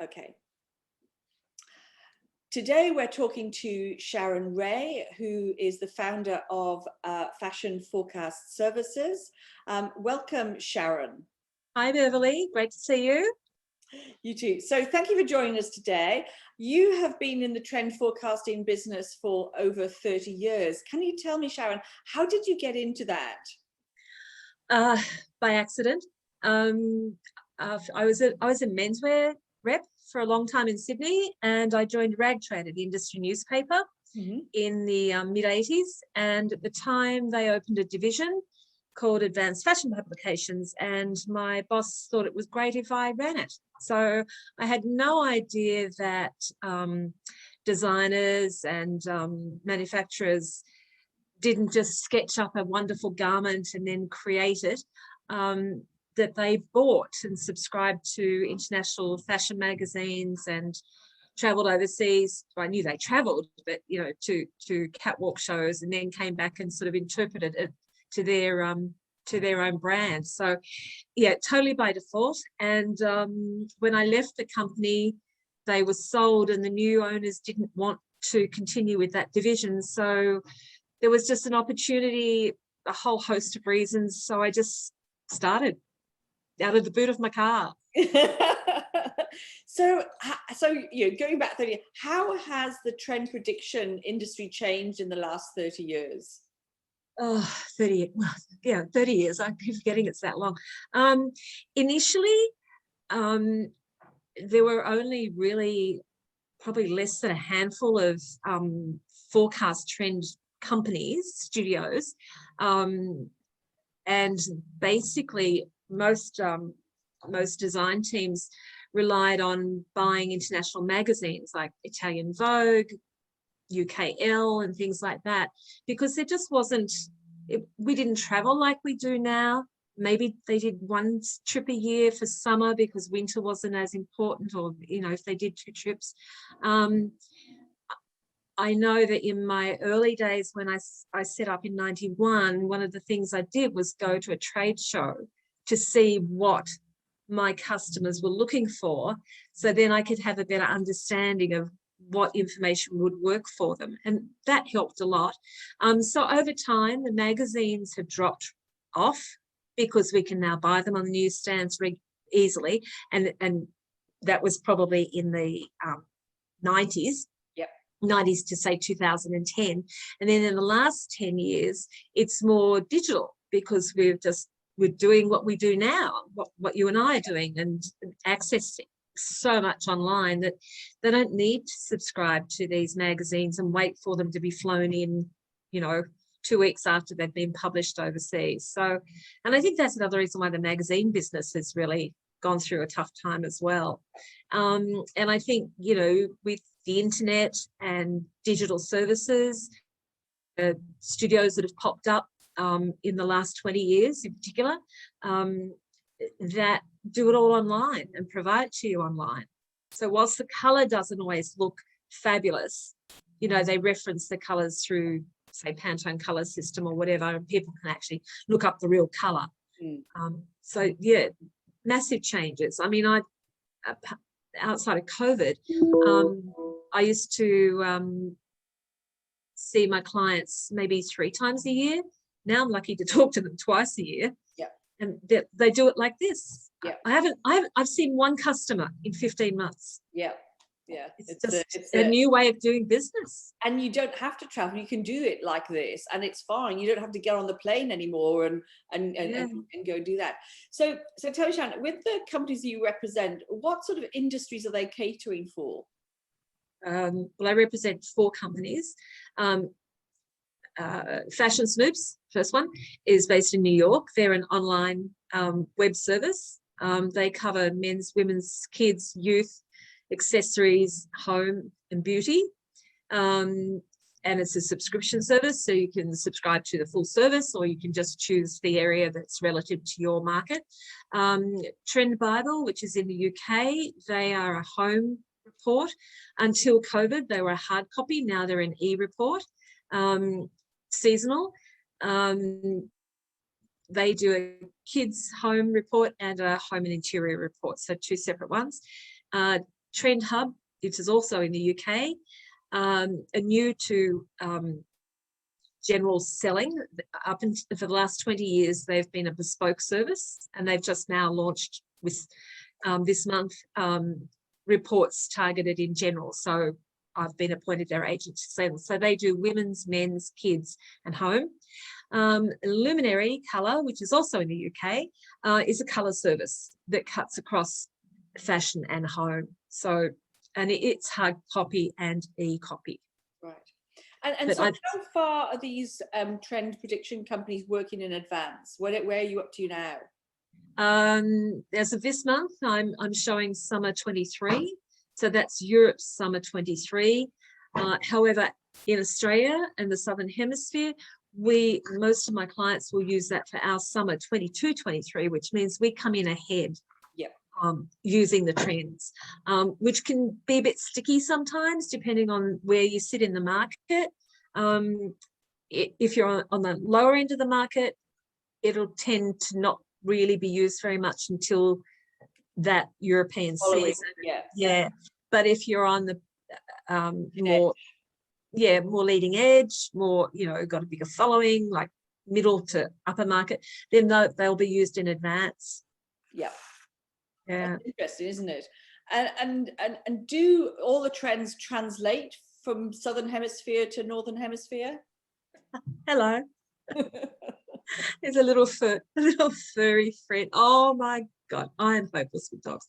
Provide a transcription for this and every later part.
Okay. Today we're talking to Sharon Rae, who is the founder of Fashion Forecast Services. Welcome, Sharon. Hi, Beverly. Great to see you. You too. So thank you for joining us today. You have been in the trend forecasting business for over 30 years. Can you tell me, Sharon, how did you get into that? By accident. I was a menswear rep for a long time in Sydney, and I joined Ragtrade, the industry newspaper, in the mid-80s. And at the time, they opened a division called Advanced Fashion Publications, and my boss thought it was great if I ran it. So I had no idea that designers and manufacturers didn't just sketch up a wonderful garment and then create it, that they bought and subscribed to international fashion magazines and traveled overseas. I knew they traveled, but to catwalk shows, and then came back and sort of interpreted it to their own brand. So yeah, totally by default. And when I left the company, they were sold and the new owners didn't want to continue with that division. So there was just an opportunity, a whole host of reasons. So I just started out of the boot of my car. So going back 30 years, how has the trend prediction industry changed in the last 30 years? Oh, 30, well, yeah, 30 years. I keep forgetting it's that long. Initially, there were only really probably less than a handful of forecast trend companies, studios, and basically most design teams relied on buying international magazines like Italian Vogue, UKL, and things like that, because there just wasn't, we didn't travel like we do now. Maybe they did one trip a year for summer because winter wasn't as important, or if they did 2 trips. I know that in my early days when I set up in 91, one of the things I did was go to a trade show to see what my customers were looking for, so then I could have a better understanding of what information would work for them, and that helped a lot. So over time, the magazines have dropped off because we can now buy them on the newsstands easily, and that was probably in the 90s. 90s to say 2010, and then in the last 10 years it's more digital, because we're doing what we do now, what you and I are doing, and accessing so much online that they don't need to subscribe to these magazines and wait for them to be flown in 2 weeks after they've been published overseas. So, and I think that's another reason why the magazine business has really gone through a tough time as well. And I think with the internet and digital services, studios that have popped up in the last 20 years in particular, that do it all online and provide it to you online. So whilst the colour doesn't always look fabulous, they reference the colours through, say, Pantone colour system or whatever, and people can actually look up the real colour. So yeah, massive changes. I mean, outside of COVID, I used to see my clients maybe 3 times a year. Now I'm lucky to talk to them twice a year. Yeah. And they do it like this. Yeah. I've seen one customer in 15 months. Yeah. Yeah. It's a new way of doing business. And you don't have to travel. You can do it like this, and it's fine. You don't have to get on the plane anymore and go do that. So tell me, Sharon, with the companies you represent, what sort of industries are they catering for? Well, I represent 4 companies. Fashion Snoops, first one, is based in New York. They're an online web service. They cover men's, women's, kids, youth, accessories, home and beauty. And it's a subscription service, so you can subscribe to the full service, or you can just choose the area that's relative to your market. Trend Bible, which is in the UK, they are a home report. Until COVID, they were a hard copy. Now they're an e-report. Seasonal, they do a kids home report and a home and interior report, so 2 separate ones. Trend Hub, which is also in the UK, are new to general selling. Up until for the last 20 years, they've been a bespoke service, and they've just now launched with this month reports targeted in general. So I've been appointed their agent to sell. So they do women's, men's, kids, and home. Luminary Colour, which is also in the UK, is a colour service that cuts across fashion and home. So, and it's hard copy and e-copy. Right. And so how far are these trend prediction companies working in advance? Where are you up to now? As of this month, I'm showing summer 23. So that's Europe's summer 23. However, in Australia and the Southern Hemisphere, most of my clients will use that for our summer 22-23, which means we come in ahead. Yep. Using the trends, which can be a bit sticky sometimes, depending on where you sit in the market. If you're on the lower end of the market, it'll tend to not really be used very much until that European season. Yeah. But if you're on the more leading edge, more, got a bigger following, like middle to upper market, then they'll be used in advance. Yeah. Yeah. That's interesting, isn't it? And do all the trends translate from Southern Hemisphere to Northern Hemisphere? Hello. There's a little furry friend. Oh my God, I am hopeless with dogs.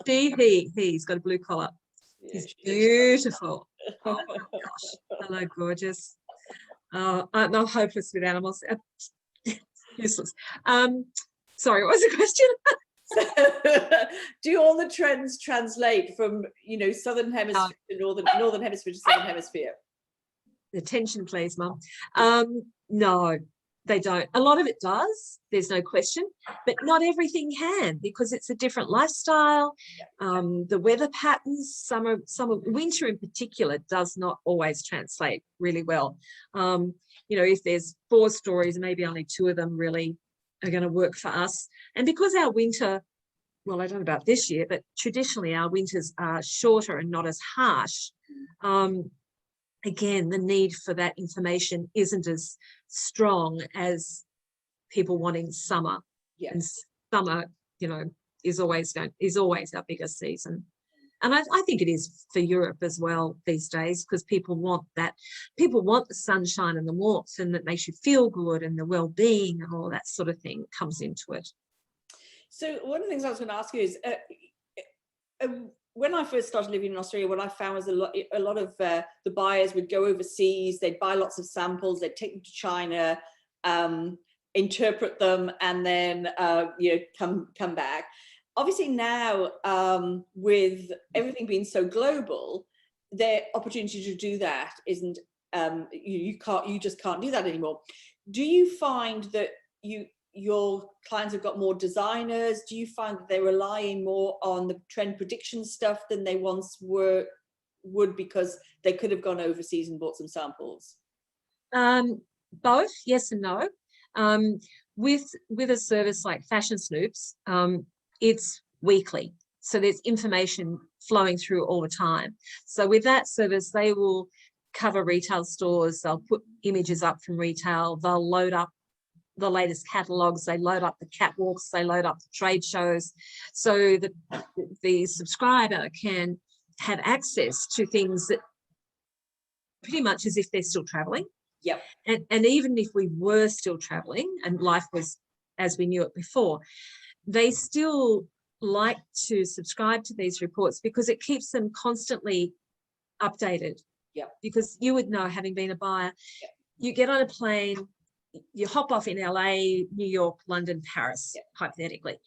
He's got a blue collar. He's beautiful. Oh my gosh. Hello, gorgeous. I'm hopeless with animals. Useless. Sorry, what was the question? Do all the trends translate from Southern Hemisphere to Northern Hemisphere to Southern Hemisphere? Attention, please, Mum. No, they don't. A lot of it does. There's no question, but not everything can, because it's a different lifestyle. The weather patterns, summer, winter in particular, does not always translate really well. If there's 4 stories, maybe only 2 of them really are going to work for us. And because our winter, well, I don't know about this year, but traditionally our winters are shorter and not as harsh. Again, the need for that information isn't as strong as people wanting summer. Yeah. And summer, is always our biggest season. And I think it is for Europe as well these days, because people want that. People want the sunshine and the warmth, and that makes you feel good, and the well-being and all that sort of thing comes into it. So one of the things I was going to ask you is, when I first started living in Australia, what I found was a lot of the buyers would go overseas, they'd buy lots of samples, they'd take them to China, interpret them, and then come back. Obviously now, with everything being so global, the opportunity to do that isn't, you just can't do that anymore. Do you find that your clients have got more designers? Do you find that they're relying more on the trend prediction stuff than they once would, because they could have gone overseas and bought some samples? Both, yes and no. With a service like Fashion Snoops, it's weekly, so there's information flowing through all the time. So with that service, they will cover retail stores, they'll put images up from retail, they'll load up the latest catalogs, they load up the catwalks, they load up the trade shows, so the subscriber can have access to things that pretty much as if they're still traveling. Yep. And even if we were still traveling and life was as we knew it before, they still like to subscribe to these reports because it keeps them constantly updated. Yep. Because you would know, having been a buyer, yep, you get on a plane, you hop off in LA, New York, London, Paris, yep, hypothetically.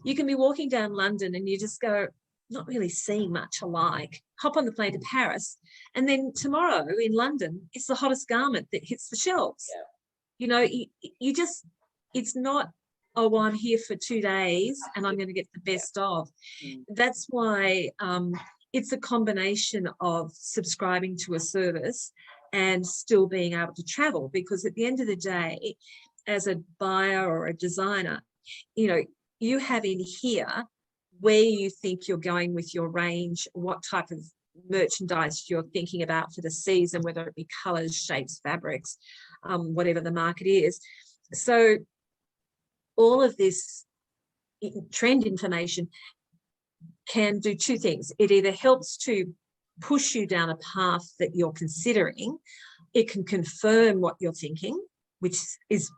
You can be walking down London and you just go, not really seeing much alike, hop on the plane to Paris, and then tomorrow in London, it's the hottest garment that hits the shelves. Yep. You just, it's not, oh, well, I'm here for 2 days and I'm going to get the best of. That's why it's a combination of subscribing to a service and still being able to travel, because at the end of the day, as a buyer or a designer, you have in here where you think you're going with your range, what type of merchandise you're thinking about for the season, whether it be colors, shapes, fabrics, whatever the market is. So all of this trend information can do two things. It either helps to push you down a path that you're considering. It can confirm what you're thinking, which is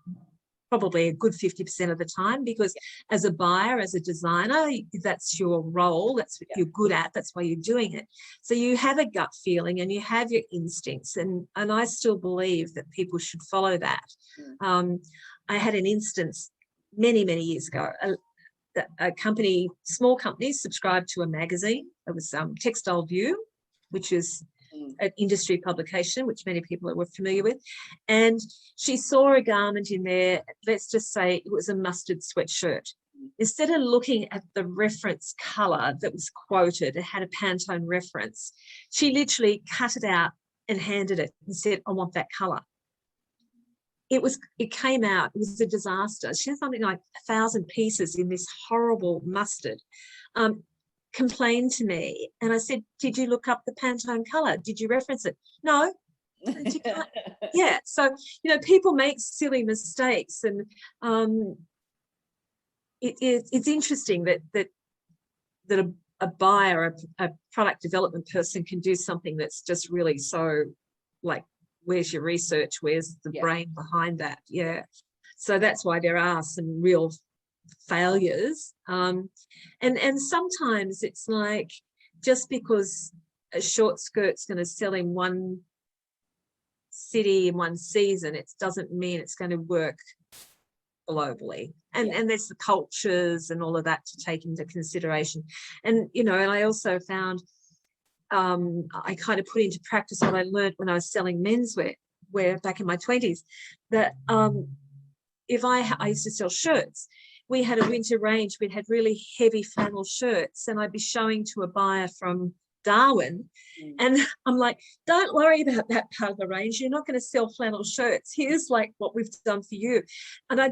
probably a good 50% of the time, because as a buyer, as a designer, that's your role, that's what you're good at, that's why you're doing it. So you have a gut feeling and you have your instincts, and I still believe that people should follow that. I had an instance many years ago. A company, small company, subscribed to a magazine. It was Textile View, which is an industry publication, which many people are familiar with. And she saw a garment in there, let's just say it was a mustard sweatshirt. Instead of looking at the reference colour that was quoted, it had a Pantone reference, she literally cut it out and handed it and said, I want that colour. It came out, it was a disaster. She had something like 1,000 pieces in this horrible mustard. Complained to me, and I said, did you look up the Pantone colour? Did you reference it? No. Yeah, so people make silly mistakes, and it's interesting that a buyer, a product development person, can do something that's just really so, like, where's your research, where's the brain behind that? So that's why there are some real failures, and sometimes it's like, just because a short skirt's going to sell in one city in one season, it doesn't mean it's going to work globally. And there's the cultures and all of that to take into consideration. And and I also found, I kind of put into practice what I learned when I was selling menswear back in my 20s, that if I used to sell shirts. We had a winter range. We'd had really heavy flannel shirts, and I'd be showing to a buyer from Darwin, and I'm like, don't worry about that part of the range. You're not going to sell flannel shirts. Here's like what we've done for you. And I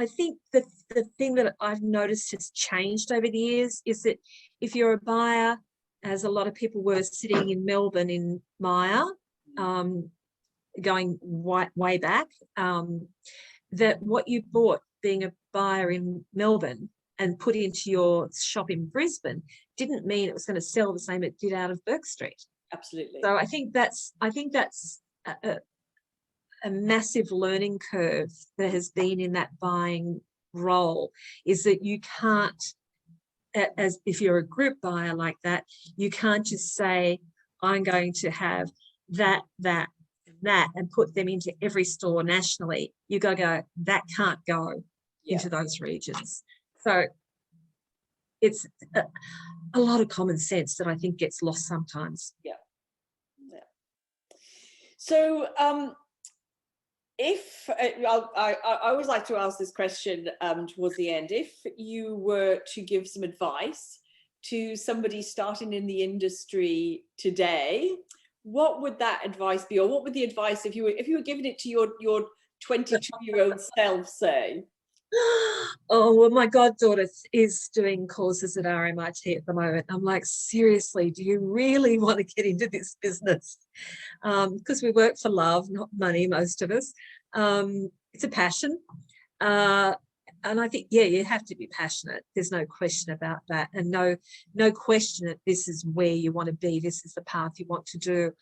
think that the thing that I've noticed has changed over the years is that if you're a buyer, as a lot of people were sitting in Melbourne in Maya, going way back, that what you bought being a buyer in Melbourne and put into your shop in Brisbane didn't mean it was going to sell the same it did out of Bourke Street. Absolutely. So I think that's a massive learning curve that has been in that buying role, is that you can't, as if you're a group buyer like that, you can't just say, I'm going to have that and put them into every store nationally. You got to go, that can't go into those regions. So it's a lot of common sense that I think gets lost sometimes. So if I always like to ask this question towards the end, if you were to give some advice to somebody starting in the industry today, what would that advice be? Or what would the advice, if you were giving it to your 22-year-old self, say? Oh, well, my goddaughter is doing courses at RMIT at the moment. I'm like, seriously, do you really want to get into this business? Because we work for love, not money, most of us. It's a passion. And I think, you have to be passionate. There's no question about that. And no question that this is where you want to be. This is the path you want to do.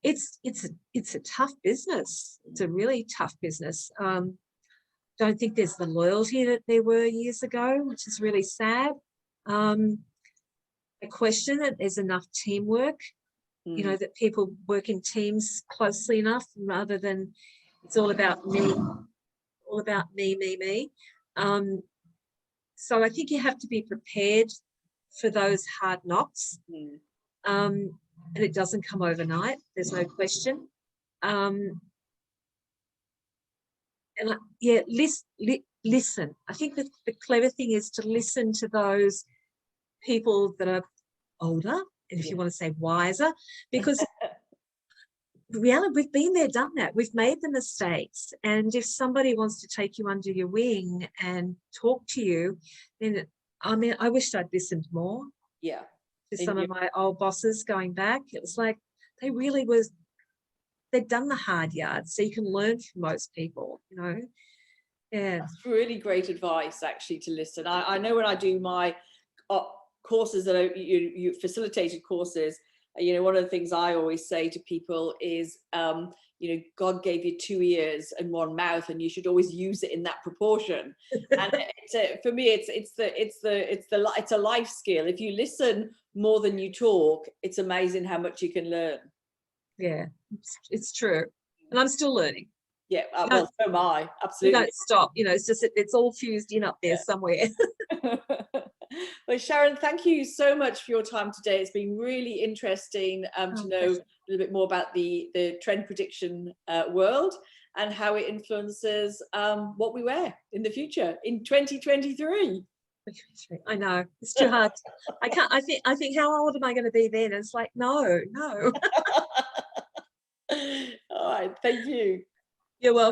It's a tough business. It's a really tough business. Don't think there's the loyalty that there were years ago, which is really sad. I question that there's enough teamwork, that people work in teams closely enough, rather than it's all about me. Me. So I think you have to be prepared for those hard knocks. And it doesn't come overnight. There's no question. Listen. I think that the clever thing is to listen to those people that are older, and if you want to say wiser, because reality, we've been there, done that. We've made the mistakes. And if somebody wants to take you under your wing and talk to you, then I mean, I wished I'd listened more Yeah. to some of my old bosses going back. It was like they'd done the hard yards, so you can learn from most people, you know. Yeah. That's really great advice, actually, to listen. I know when I do my courses that are you facilitated courses, you know, one of the things I always say to people is, you know, God gave you 2 ears and 1 mouth, and you should always use it in that proportion. And for me, it's a life skill. If you listen more than you talk, it's amazing how much you can learn. Yeah, it's true, and I'm still learning. Yeah, well, so am I. You Absolutely. don't stop, you know. It's just it's all fused in up there somewhere. Well, Sharon, thank you so much for your time today. It's been really interesting to know a little bit more about the trend prediction world and how it influences what we wear in the future in 2023. I know, it's too hard. I can't. I think how old am I going to be then? It's like no. All right, thank you. You're welcome.